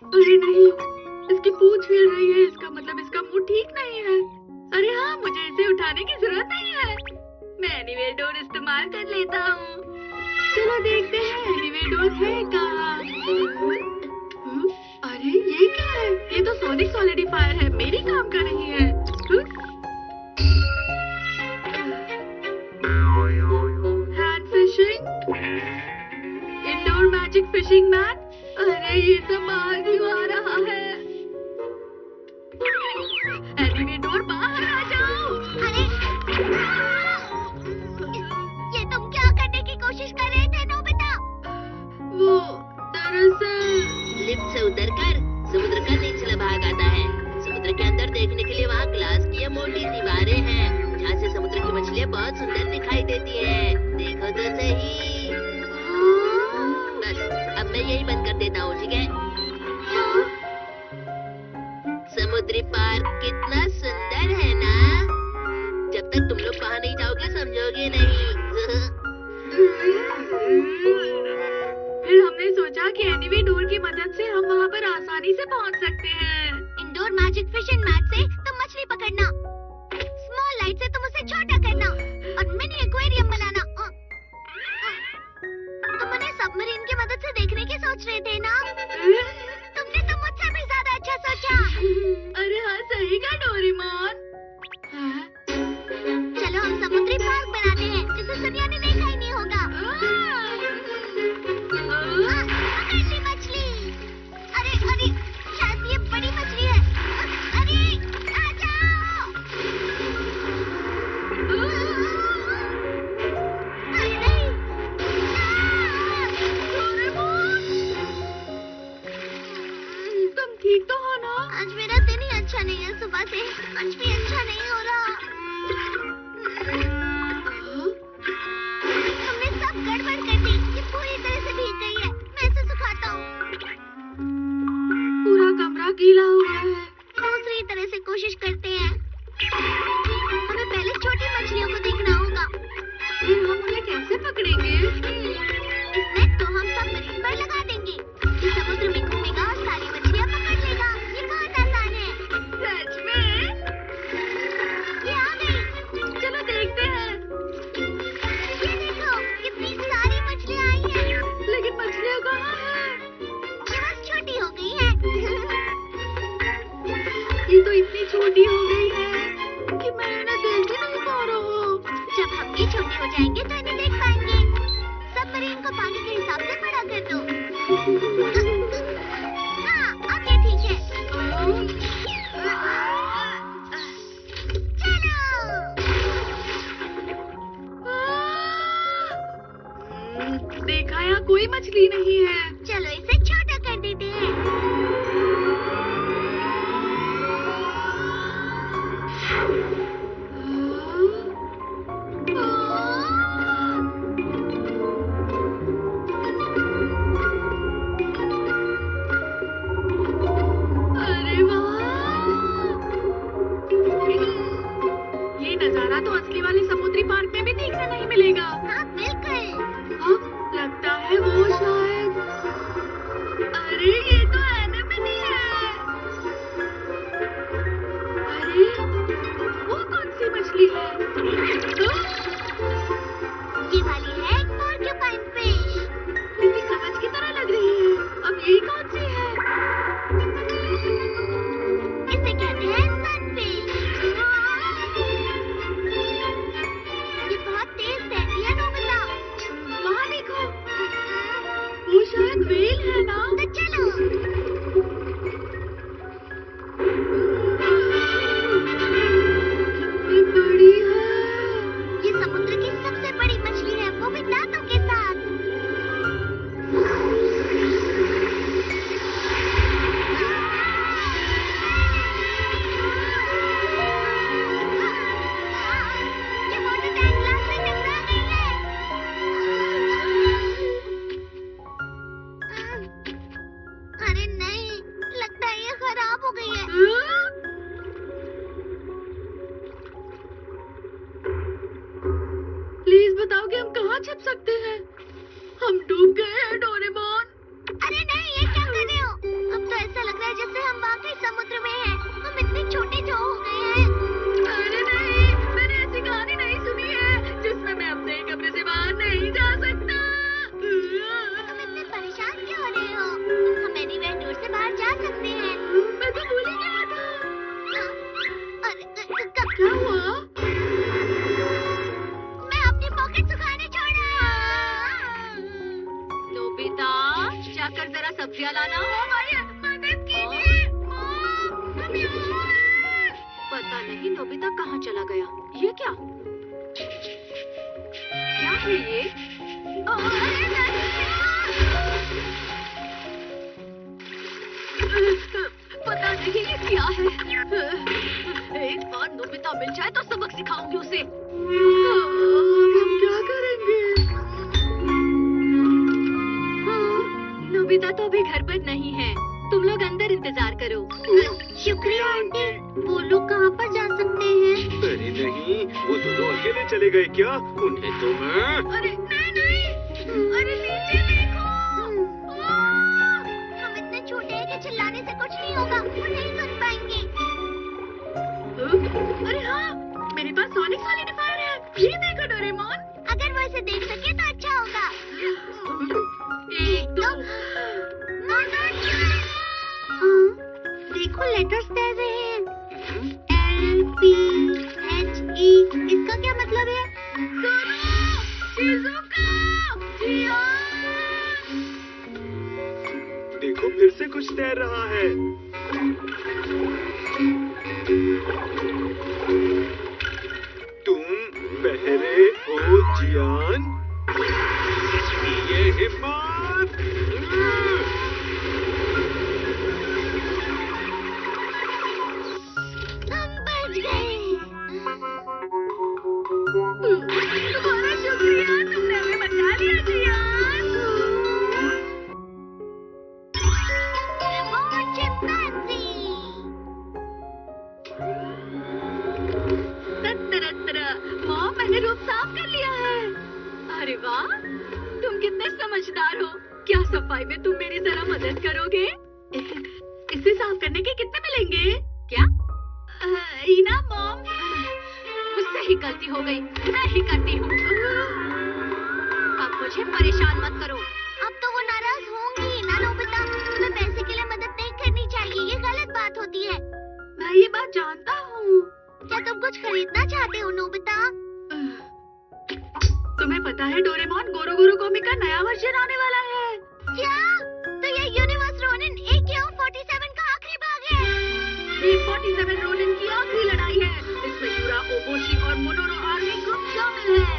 अरे नहीं, इसकी पूंछ हिल रही है, इसका मतलब इसका मुंह ठीक नहीं है। अरे हाँ, मुझे इसे उठाने की जरूरत नहीं है। मैं एनीवेयर डोर इस्तेमाल कर लेता हूँ। चलो देखते हैं एनीवेयर डोर है कहाँ। अरे ये क्या है? ये तो सोनिक सॉलिडिफायर है, मेरी काम कर रही है। Hand fishing, indoor magic fishing mat. अरे ये सब बाहर क्यों आ रहा है? एनीवे डोर बाहर आ जाओ। अरे ये तुम क्या करने की कोशिश कर रहे थे नोबिता? वो दरअसल लिफ्ट से उतरकर समुद्र का निचला भाग आता है। समुद्र के अंदर देखने के लिए वहाँ ग्लास की मोटी दीवारें हैं, जहाँ से समुद्र की मछलियाँ बहुत सुंदर दिखाई देती हैं। देखो तो सही। बस अब मैं यही बंद कर देता हूँ, ठीक है? समुद्री पार्क कितना सुंदर है ना? जब तक तुम लोग वहाँ नहीं जाओगे समझोगे नहीं। फिर हमने सोचा कि एनीवे डोर की मदद से हम वहाँ पर आसानी से पहुँच सकते हैं। इंडोर मैजिक फिशिंग मैट से तुम मछली पकड़ना, स्मॉल लाइट से तुम उसे छोटा करना और मिनी एक्वेरियम बनाना। तुम उन्हें सबमरीन की मदद से देखने की सोच रहे थे ना? तुमने तो मुझसे भी ज्यादा अच्छा सोचा। अरे हाँ, सही कहा डोरेमोन। चलो हम समुद्री पार्क बनाते हैं, जिसे दुनिया ने देखा ही नहीं होगा। पकड़ ली मछली। अरे अरे, शायद ये बड़ी मछली है। अरे आ जाओ। अरे नहीं। तुम ठीक तो हो ना? आज मेरा दिन ही अच्छा नहीं है, सुबह से कुछ भी अच्छा नहीं हो रहा। हमने सब गड़बड़ कर दी, ये पूरी तरह से भीग गई है। मैं इसे सुखाता हूँ। पूरा कमरा गीला हो गया है। दूसरी तरह से कोशिश करते हैं। हमें पहले छोटी मछलियों को देखना होगा। फिर हम उन्हें कैसे पकड़ेंगे? इस नेट को हम सबमरीन पर लगा देंगे। ये समुद्र में घूमेगा और सारी मछलियाँ पकड़ लेगा। ये बहुत आसान है। सच में? ये आ गई। चलो देखते हैं। ये देखो, कितनी सारी मछलियाँ आई हैं। लेकिन मछलियाँ कहाँ हैं? ये बस छोटी हो गई है। ये तो इतनी छोटी हो गई है कि मैं इन्हें देख ही नहीं पा रहा हूँ। जब हम भी छोटे हो जाएंगे तो इन्हें देख पाएंगे। सबमरीन को पानी के हिसाब से बड़ा कर दो। हाँ, अब ये ठीक है। चलो। देखा, यहाँ कोई मछली नहीं है। चलो इसे छोटा कर देते हैं। अरे वाह! ये नजारा तो असली वाले समुद्री पार्क में भी देखने नहीं मिलेगा। हाँ बिल्कुल। हाँ, लगता है वो शायद। अरे ये तो एनेमोनी है। अरे वो कौन सी मछली है? ये वाली है पोर्क्यूपाइन फिश। ये कवच की तरह लग रही है। अब ये कौन सी है? इसे कहते हैं सनफिश। ये बहुत तेज तैरती है नोबिता। वहाँ देखो, वो शायद व्हेल है ना? तो चलो। कितनी बड़ी है। ये समुद्र की सबसे बड़ी मछली है, वो भी दांतों के साथ। ये वाटर टैंक ग्लास से टकरा गई है। अरे नहीं, लगता है ये खराब हो गई है। प्लीज बताओ कि हम कहाँ छिप सकते हैं। हम डूब गए हैं डोरेमोन। अरे नहीं, ये क्या कर रहे हो? अब तो ऐसा पता नहीं नोबिता कहाँ चला गया। ये क्या है ये? पता नहीं ये क्या है। एक बार नोबिता मिल जाए तो सबक सिखाऊंगी उसे। हम क्या करेंगे? नोबिता तो अभी घर पर नहीं है, तुम लोग अंदर इंतजार करो। शुक्रिया आंटी। वो लोग कहाँ पर जा सकते हैं? अरे नहीं, वो दोनों अकेले चले गए क्या? उन्हें तो मैं... अरे नहीं, अरे नीचे देखो। हम इतने छोटे हैं कि चिल्लाने से कुछ नहीं होगा, वो नहीं सुन पाएंगे। अरे हाँ, मेरे पास सोनिक सॉलिडिफायर है। ये देखो डोरेमोन। अगर वो इसे देख सके तो अच्छा होगा। एक दो। देखो लेटर्स तैर रहे हैं। LPHE, इसका क्या मतलब है? देखो फिर से कुछ तैर रहा है। तुम पहरे हो जियान, ये हिम्मत। हम बच गए। तुम्हारा शुक्रिया, तुमने हमें बचा लिया जियान। Remote chimpanzee. मॉम, मैंने रूम साफ कर लिया है। अरे वाह, तुम कितने समझदार हो। क्या सफाई में तुम मेरी जरा मदद करोगे? इसे साफ करने के कितने मिलेंगे? क्या? ईना मॉम, मुझसे ही गलती हो गई, मैं ही करती हूँ। अब मुझे परेशान मत करो। अब तो वो नाराज होंगी ना नोबिता। तुम्हें पैसे के लिए मदद नहीं करनी चाहिए, ये गलत बात होती है। मैं ये बात जानता हूँ। क्या तुम कुछ खरीदना चाहते हो नोबिता? तुम्हें पता है डोरेमोन, गोरो गोरो कॉमिक का नया वर्जन आने वाला है। क्या? तो ये यूनिवर्स रोनिन AKO-47 का आखिरी भाग है। ये 47 रोनिन की आखिरी लड़ाई है। इसमें यूरा, ओबोशी और मोनोरो आर्मी ग्रुप शामिल है।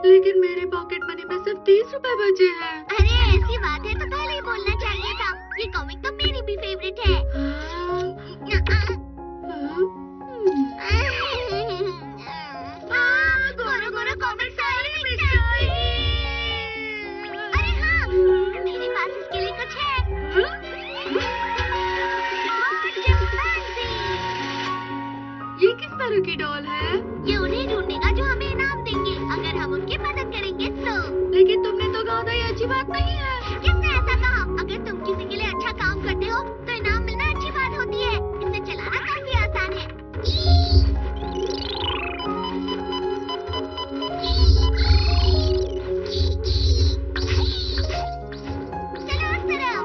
लेकिन मेरे पॉकेट मनी में सिर्फ 30 रुपए बचे हैं। अरे ऐसी बात है तो पहले ही बोलना चाहिए था। ये कॉमिक तो मेरी भी फेवरेट है। गोरो गोरो कॉमिक सारी मिल गई। अरे हाँ, मेरे पास इसके लिए कुछ है। ये किस तरह की डॉल है? ये उन्हें ढूंढेगा जो हमें इनाम देंगे, अगर हम उनकी मदद करेंगे तो। लेकिन तुमने तो कहा था ये अच्छी बात नहीं है। किसने ऐसा कहा? अगर तुम किसी के लिए अच्छा काम करते हो तो इनाम मिलना अच्छी बात होती है। इसे चलाना काफी आसान है। चलो उस तरफ।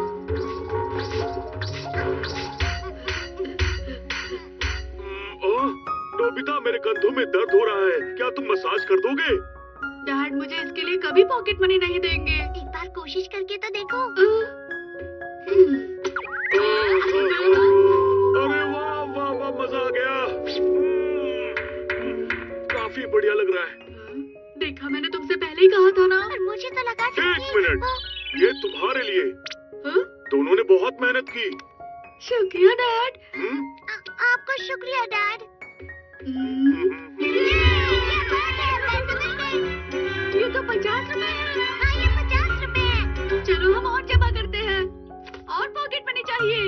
ओह, नोबिता, मेरे कंधों में दर्द हो रहा है। क्या तुम मसाज कर दोगे? डैड मुझे इसके लिए कभी पॉकेट मनी नहीं देंगे। एक बार कोशिश करके तो देखो। अरे वाह वाह वाह, मजा आ गया। काफी बढ़िया लग रहा है। देखा, मैंने तुमसे पहले ही कहा था ना। पर मुझे तो लगा था एक कि मिनट, ये तुम्हारे लिए। हाँ? दोनों ने बहुत मेहनत की। शुक्रिया डैड। आपको शुक्रिया डैड। ये तो 50 रुपए है। हाँ, ये 50 रुपए है। चलो हम और जमा करते हैं। और पॉकेट मनी चाहिए।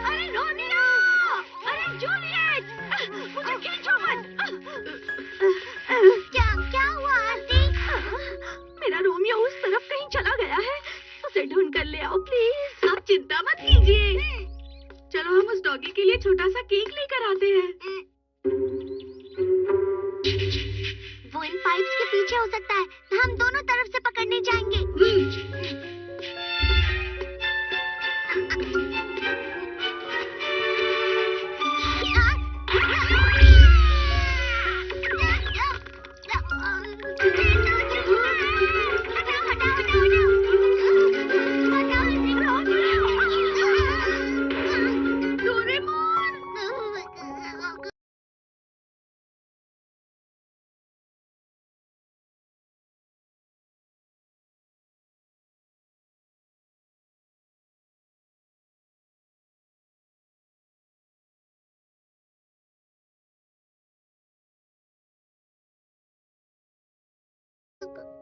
अरे रोनिया, अरे जूलियट, मुझे खींचो मत। क्या हुआ आंटी? मेरा रोमियो उस तरफ कहीं चला गया है, उसे ढूंढ कर ले आओ प्लीज। आप चिंता मत कीजिए। चलो हम उस डॉगी के लिए छोटा सा केक लेकर आते हैं। वो इन पाइप्स के पीछे हो सकता है। हम दोनों तरफ से पकड़ने जाएंगे।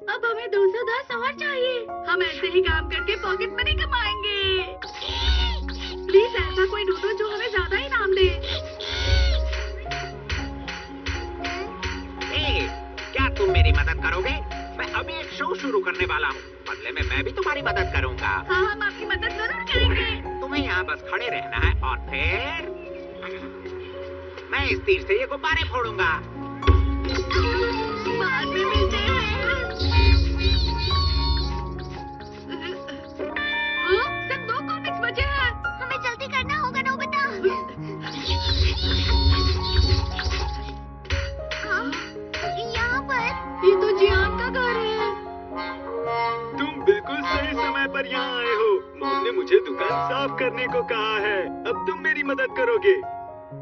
अब हमें 210 और चाहिए। हम ऐसे ही काम करके पॉकेट मनी कमाएंगे। प्लीज ऐसा कोई ढूंढो जो हमें ज्यादा इनाम दे। क्या तुम मेरी मदद करोगे? मैं अभी एक शो शुरू करने वाला हूँ। बदले में मैं भी तुम्हारी मदद करूँगा। हाँ, हम आपकी मदद जरूर करेंगे। तुम्हें यहाँ बस खड़े रहना है और फिर मैं इस तीर से ये गुब्बारे फोड़ूंगा। बाद में मिलते हैं। हाँ, सिर्फ 2 कॉमिक्स बचे हैं। हमें जल्दी करना होगा नोबिता। हाँ, यहाँ पर। ये तो जियान का घर है। तुम बिल्कुल सही समय पर यहाँ आए हो। मॉम ने मुझे दुकान साफ करने को कहा है। अब तुम मेरी मदद करोगे।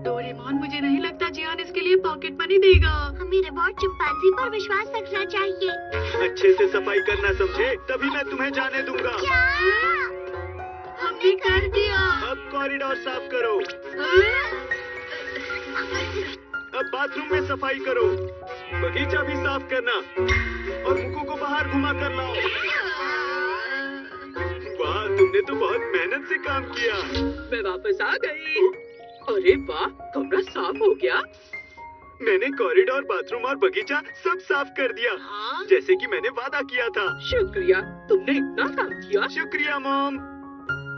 डोरेमोन, मुझे नहीं लगता जियान इसके लिए पॉकेट मनी देगा। हमें रोबोट चिंपांजी पर विश्वास रखना चाहिए। अच्छे से सफाई करना समझे, तभी मैं तुम्हें जाने दूंगा। क्या? हमने कर दिया। अब कॉरिडोर साफ करो। अब बाथरूम में सफाई करो। बगीचा भी साफ करना और मुक्कू को बाहर घुमा कर लाओ। वाह, तुमने तो बहुत मेहनत से काम किया। मैं वापस आ गई। अरे वाह, कमरा साफ हो गया। मैंने कॉरिडोर, बाथरूम और बगीचा सब साफ कर दिया, जैसे कि मैंने वादा किया था। शुक्रिया, तुमने इतना काम किया। शुक्रिया मॉम,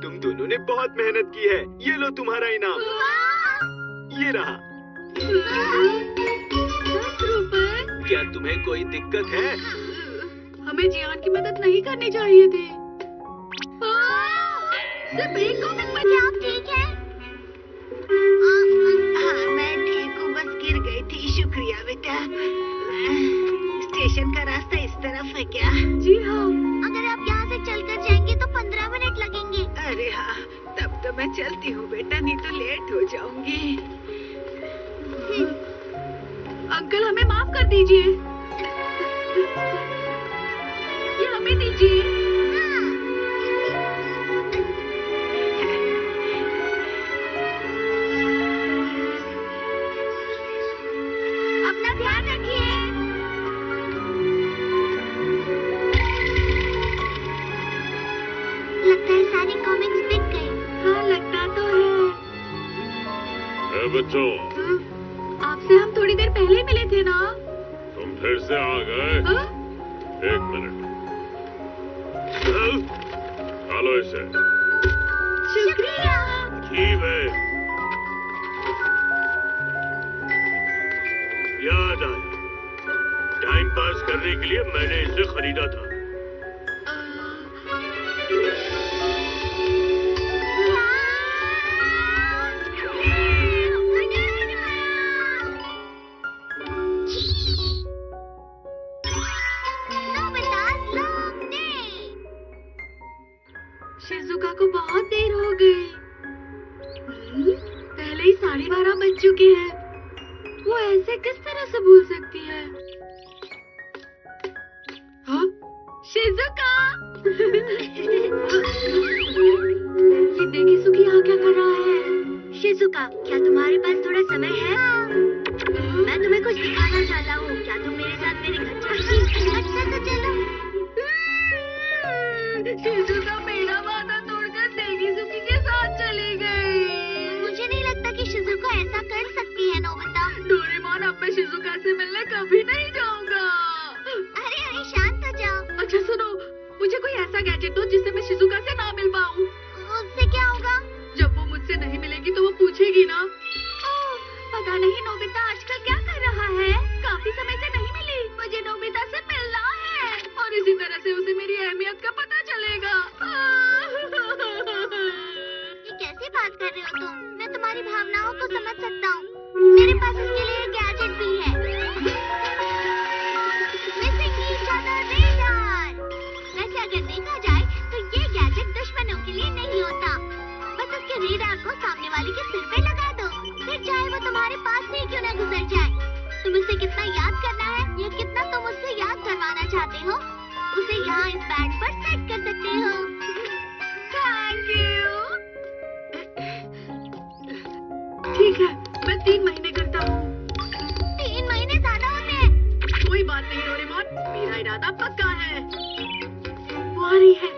तुम दोनों ने बहुत मेहनत की है। ये लो तुम्हारा इनाम। ये रहा। 10 रुपए? क्या तुम्हें कोई दिक्कत है? हमें जियान की मदद नहीं करनी चाहिए थी। सिर्फ 1 कॉमिक बचा। क्या आप ठीक हैं? हाँ, मैं ठीक हूँ, बस गिर गई थी। शुक्रिया बेटा। स्टेशन का रास्ता इस तरफ है क्या? जी हाँ। अगर आप यहाँ से चलकर जाएंगे तो 15 मिनट लगेंगे। अरे हाँ, तब तो मैं चलती हूँ बेटा, नहीं तो लेट हो जाऊंगी। अंकल, हमें माफ कर दीजिए। ये हमें दीजिए। अपना ध्यान रखिए। लगता है सारे कॉमिक्स बिक गए। हाँ, लगता तो है। बच्चों, आपसे हम थोड़ी देर पहले मिले थे ना? तुम फिर से आ गए। हाँ? 1 मिनट। डालो इसे। शुक्रिया। ठीक है। याद आया, टाइम पास करने के लिए मैंने इसे खरीदा था। शिजुका को बहुत देर हो गई। पहले ही 12:30 बज चुके हैं। वो ऐसे किस तरह से भूल सकती है? हाँ? शिजुका! ये देखिए सुकी यहाँ क्या कर रहा है। शिजुका, क्या तुम्हारे पास थोड़ा समय है? मैं तुम्हें कुछ दिखाना चाहता हूँ। क्या तुम मेरे साथ मेरे घर चलोगी? अच्छा तो चलो। शिजुका मेरा वादा तोड़कर सेगीजुकी के साथ चली गई। मुझे नहीं लगता कि शिजुका ऐसा कर सकती है नोबिता। डोरेमोन, अब मैं शिजुका से मिलने कभी नहीं जाऊंगा। अरे अरे, शांत हो जाओ। अच्छा सुनो, मुझे कोई ऐसा गैजेट दो जिससे मैं शिजुका से ना मिल पाऊँ। उससे क्या होगा? जब वो मुझसे नहीं मिलेगी तो वो पूछेगी ना। ओह, पता नहीं नोबिता आजकल क्या कर रहा है। काफी समय से नहीं मिली। मुझे नोबिता से मिलना है और इसी तरह से उसे मेरी अहमियत का पता चलेगा। ये कैसी बात कर रहे हो तुम? मैं तुम्हारी भावनाओं को समझ सकता हूँ। मेरे पास इसके लिए एक गैजेट भी है। Missing each other radar. वैसे अगर देखा जाए तो ये गैजेट दुश्मनों के लिए नहीं होता। बस उसके रेडार को सामने वाले के सिर पे लगा दो, फिर चाहे वो तुम्हारे पास से क्यों न गुजर जाए। तुम उसे कितना याद करना है या कितना तुम उससे याद करवाना चाहते हो, उसे यहाँ इस बैंड पर सेट कर सकते हो। Thank you. ठीक है, मैं 3 महीने करता हूँ। 3 महीने ज्यादा होते हैं। कोई बात नहीं डोरेमोन, मेरा इरादा पक्का है। आ रही है।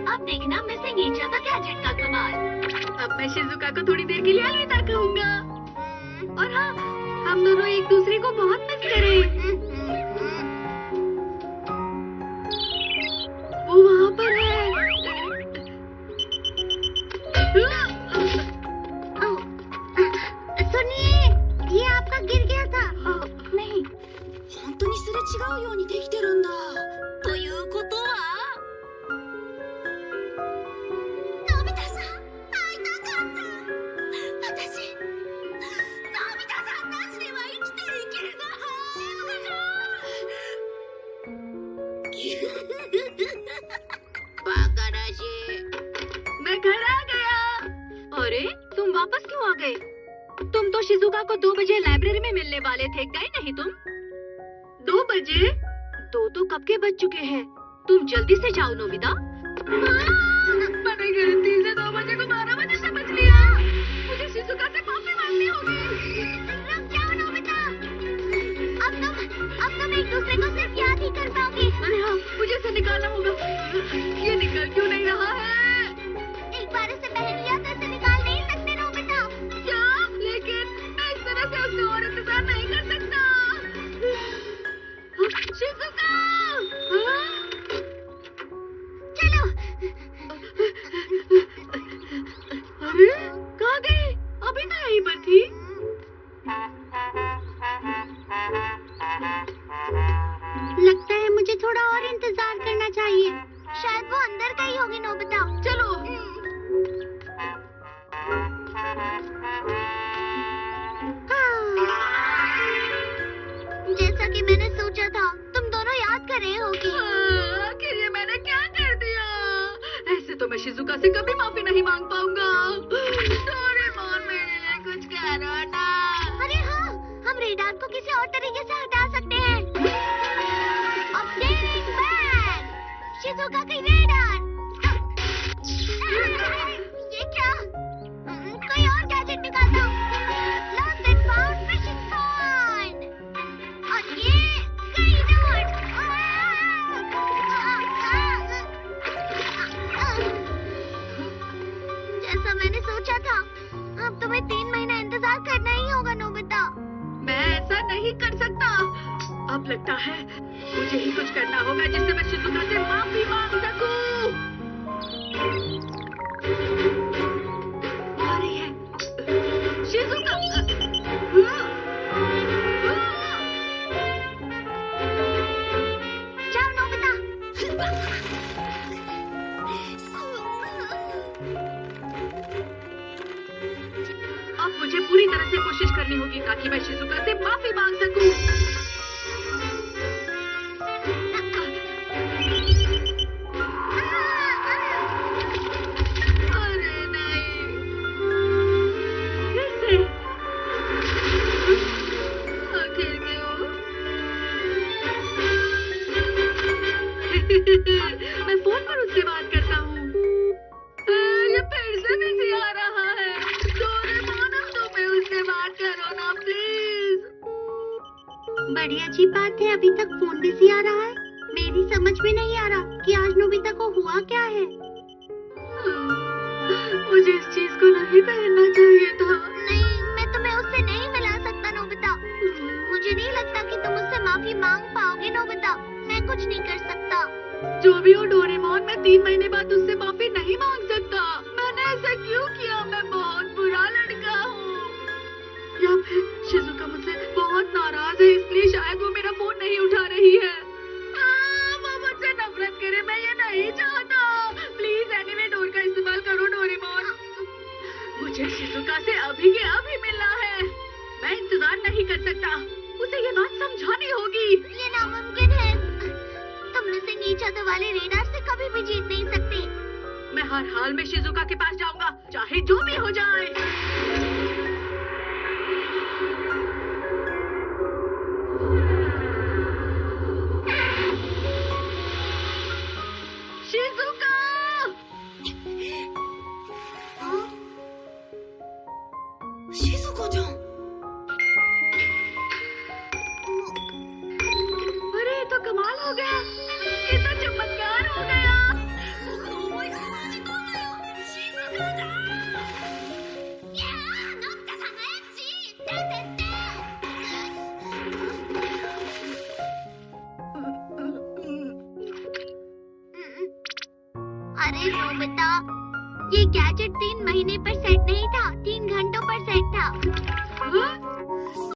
अब देखना मिसिंग ईच अदर गैजेट का कमाल। अब मैं शिजुका को थोड़ी देर के लिए अलविदा कहूंगा। और हाँ, हम दोनों एक दूसरे को बहुत मिस करें। वो वहाँ पर है। सुनिए, ये आपका गिर गया था। नहीं। 本当にすれ違うようにできてるんだ。ということは、のび太さん、会いたかった。私、のび太さんなしでは生きていけない。静香ちゃん。バカらしい。 मैं घर आ गया। अरे, तुम वापस क्यों आ गए? तुम तो शिजुका को 2 बजे लाइब्रेरी में मिलने वाले थे, गए नहीं तुम? 2 बजे? 2 तो कब के बज चुके हैं। तुम जल्दी से जाओ नोबिता। मैंने गलती से 2 बजे को 12 बजे समझ लिया। मुझे शिजुका से माफी मांगनी होगी। रुक जाओ नोबिता। अब तुम एक दूसरे को सिर्फ याद ही कर पाओगे। अरे हाँ, मुझे इसे निकालना होगा। ये निकल क्यों नहीं रहा है? एक बार इसे पहन लिया तो इसे निकाल नहीं सकते नोबिता। क्या? लेकिन मैं इस तरह से उससे और इंतजार नहीं कर सकता। शिजुका! चलो। अरे, कहाँ गई? अभी तो यहीं पर थी। लगता है मुझे थोड़ा और इंतजार करना चाहिए। शायद वो अंदर गई होगी नोबिता। चलो। जैसा कि मैंने सोचा था, तुम दोनों याद कर रहे होगी। आखिर ये मैंने क्या कर दिया? ऐसे तो मैं शिजुका से कभी माफी नहीं मांग पाऊंगा। डोरेमोन, मेरे लिए कुछ करो ना। अरे हाँ, हम रेडार को किसी और तरीके से हटा सकते हैं। अपडेटिंग बैग, शिजुका की रेडार। ये क्या? कोई और गैजेट निकालता हूँ। Lost and found fishing pond। और ये कई नोट। जैसा मैंने सोचा था, अब तुम्हें 3 महीना इंतजार करना ही होगा नोबिता। मैं ऐसा नहीं कर सकता। अब लगता है मुझे ही कुछ करना होगा जिससे मैं शिजुका से माफी मांग सकूं। आ रही है शिजुका। जाओ नोबिता। अब मुझे पूरी तरह से कोशिश करनी होगी ताकि मैं शिजुका से माफी मांग सकूं। अरे नहीं, कैसे? आखिर क्यों? मैं फोन पर उससे बात करता हूँ। ये फिर से बिजी आ रहा है। डोरेमोन, अब तुम्हें उससे बात करो ना प्लीज। बड़ी अच्छी बात है, अभी तक फोन बिजी आ रहा है। मेरी समझ में नहीं आ रहा कि आज नोबिता को हुआ क्या है। मुझे इस चीज को नहीं पहनना चाहिए था। नहीं, मैं तुम्हें उससे नहीं मिला सकता नोबिता। मुझे नहीं लगता कि तुम उससे माफी मांग पाओगे नोबिता। मैं कुछ नहीं कर सकता। जो भी हो डोरेमोन, मैं 3 महीने बाद उससे माफी नहीं मांग सकता। मैंने ऐसा क्यों किया? मैं बहुत बुरा लड़का हूँ। या फिर शिजुका मुझसे बहुत नाराज है, इसलिए शायद वो मेरा फोन नहीं उठा रही है। वो मुझसे नफरत करे, मैं ये नहीं चाहता। प्लीज एनीवे डोर का इस्तेमाल करो डोरेमोन। मुझे शिजुका से अभी के अभी मिलना है। मैं इंतजार नहीं कर सकता। उसे ये बात समझानी होगी। ये नामुमकिन है। तुम मिसिंग ईच अदर वाले रेडार से कभी भी जीत नहीं सकते। मैं हर हाल में शिजुका के पास जाऊंगा, चाहे जो भी हो जाए। शिजुका! नोबिता, ये गैजेट 3 महीने पर सेट नहीं था।